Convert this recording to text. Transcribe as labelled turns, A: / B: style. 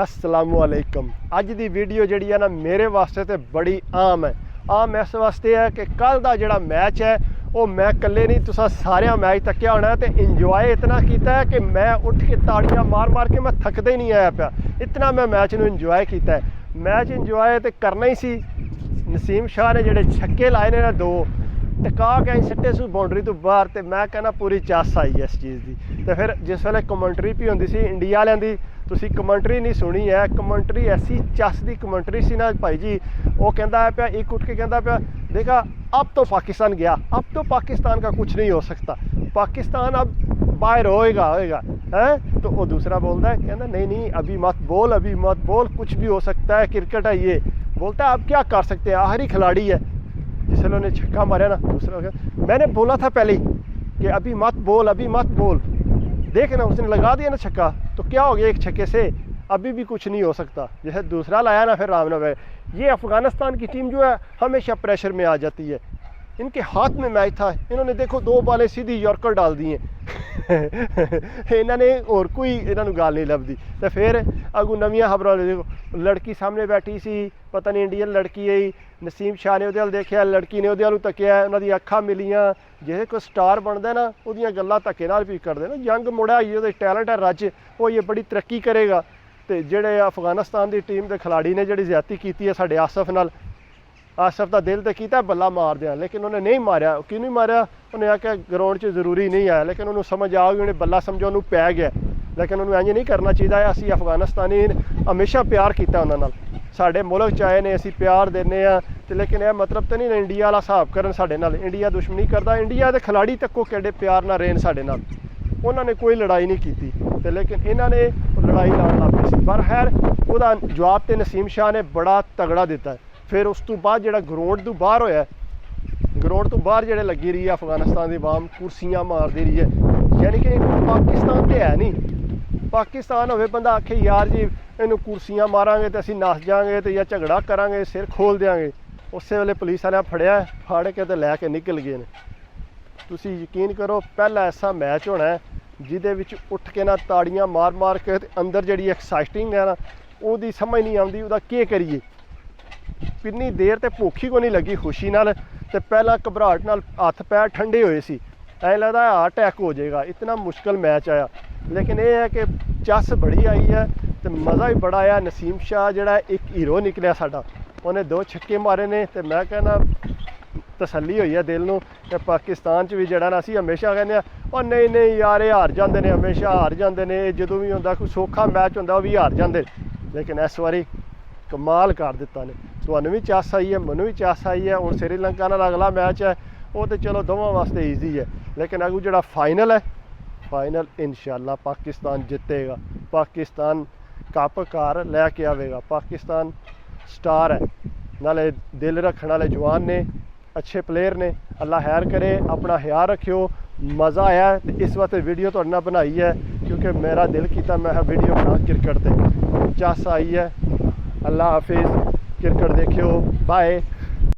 A: अस्सलामुअलैकुम। अज दी वीडियो जी है ना मेरे वास्ते तो बड़ी आम है। आम इस वास्ते है कि कल का जोड़ा मैच है वो मैं कल्ले नहीं तुसा सारे मैच तक्या होना तो इंजॉय इतना किया है कि मैं उठ के ताड़ियाँ मार मार के मैं थकते ही नहीं आया पाया। इतना मैं मैच में इंजॉय किया है। मैच इंजॉय तो करना ही सी। नसीम शाह ने जोड़े छक्के लाए ने दो टका के सट्टे सू बाउंड्री तो बाहर तो मैं कहना पूरी चस आई है इस चीज़ की। तो फिर जिस वेले कमेंटरी भी होंदी सी इंडिया वालियां दी तुसी कमेंटरी नहीं सुनी है। कमेंटरी ऐसी चस की कमेंटरी सी ना भाई जी। वो कहता है पाया एक उठ के कहता पाया देखा अब तो पाकिस्तान गया, अब तो पाकिस्तान का कुछ नहीं हो सकता, पाकिस्तान अब बाहर होएगा है। तो वो दूसरा बोलता है कहता नहीं नहीं अभी मत बोल, अभी मत बोल, कुछ भी हो सकता है, क्रिकेट है ये। बोलता है अब क्या कर सकते हैं, आखिरी खिलाड़ी है। जिस उन्होंने छक्का मारा ना दूसरा मैंने बोला था पहले ही कि अभी मत बोल, अभी मत बोल। देख ना उसने लगा दिया ना छक्का तो क्या हो गया, एक छक्के से अभी भी कुछ नहीं हो सकता। जैसे दूसरा लाया ना फिर रामनगर। ये अफ़गानिस्तान की टीम जो है हमेशा प्रेशर में आ जाती है। इनके हाथ में मैच था, इन्होंने देखो दो बालें सीधी यॉर्कर डाल दी हैं। इन्होंने और कोई इन्होंने गाल नहीं लभदी। तो फिर अगू नवियां खबरां देखो लड़की सामने बैठी सी, पता नहीं इंडियन लड़की है। नसीम शाह ने उहदे देखिया, लड़की ने उहदे वाल तकिया, उन्हां दी अखां मिलियां। जिसे कोई स्टार बनता ना उहदियां गल्लां धक्के नाल भी करदे ना। यंग मुड़ा ही उहदे टैलेंट है रज, वो ये बड़ी तरक्की करेगा। तो जेड़े अफगानिस्तान की टीम के खिलाड़ी ने जी ज्यादती की है साढ़े आसफ नाल, आसफ का दिल तो किया बल्ला मार दिया लेकिन उन्हें नहीं मारिया। क्यों नहीं मारिया, उन्हें आख्या ग्राउंड च जरूरी नहीं आया, लेकिन उन्होंने समझ आ गई उन्हें बल्ला समझो उन्होंने पै गया। लेकिन उन्होंने इंज नहीं करना चाहिए। असी अफगानिस्तानी हमेशा प्यार किया उन्होंने, साढ़े मुल्क च आए ने असी प्यार देने तो। लेकिन यह मतलब तो नहीं इंडिया वाला हिसाब करन साढ़े नाल। इंडिया दुश्मनी करता, इंडिया के खिलाड़ी तको केडे प्यार ना रेन साढ़े नाल। उन्होंने कोई लड़ाई नहीं की तो लेकिन इन्होंने लड़ाई लाने लग पई। पर खैर वह जवाब तो नसीम शाह ने बड़ा तगड़ा दिता है। फिर उस तो बाद जो ग्राउंड तो बाहर होया, ग्राउंड तो बाहर जो लगी रही है अफगानिस्तान की आवाम कुर्सियाँ मारती रही है। यानी कि पाकिस्तान तो है नहीं। पाकिस्तान होवे बंदा आखे यार जी इनू कुर्सियाँ मारांगे तो असीं नस जाएंगे तो या झगड़ा करांगे, सिर खोल देंगे। उस वेले पुलिस वाले फड़िया फड़ के तो लैके निकल गए ने। तुसीं यकीन करो पहला ऐसा मैच होना है जिहदे विच उठ के ना ताड़ियाँ मार मार के अंदर जी एक्साइटिंग है ना वो समझ नहीं आती वह के करिए। कितनी देर तो भुख ही को नहीं लगी खुशी नाल। तो पहला घबराहट नाल हथ पैर ठंडे होए सी, ऐ लगता हार्ट अटैक हो जाएगा, इतना मुश्किल मैच आया। लेकिन यह है कि चस बड़ी आई है तो मज़ा भी बड़ा आया। नसीम शाह जोड़ा एक हीरो निकलिया साडा, उन्हें दो छक्के मारे ने। तो मैं कहना तसल्ली हुई है दिल नूं कि पाकिस्तान च भी जड़ा ना असीं हमेशा कहने और नहीं नहीं यार ये हार जाते हैं, हमेशा हार जाते हैं। जो भी होंदा कोई सौखा मैच होंदा वो भी हार जाते, लेकिन इस बारी कमाल कर दिता ने। तुहानूं भी चस आई है, मैनूं भी चस आई है। हुण श्रीलंका नाल अगला मैच है वो तो चलो दोवां वास्ते ईजी है, लेकिन अगू जो फाइनल है फाइनल इंशाअल्लाह पाकिस्तान जितेगा। पाकिस्तान कप घर लैके आवेगा। पाकिस्तान स्टार है, नाले दिल रखने वाले जवान ने, अच्छे प्लेयर ने। अल्लाह खैर करे, अपना ख्याल रखियो। मज़ा आया तो इस वास्ते वीडियो तुहाडे नाल बनाई है क्योंकि मेरा दिल किया मैं वीडियो बना क्रिकेट ते। चस आई है। अल्लाह हाफिज़, क्रिकेट देखियो, बाय।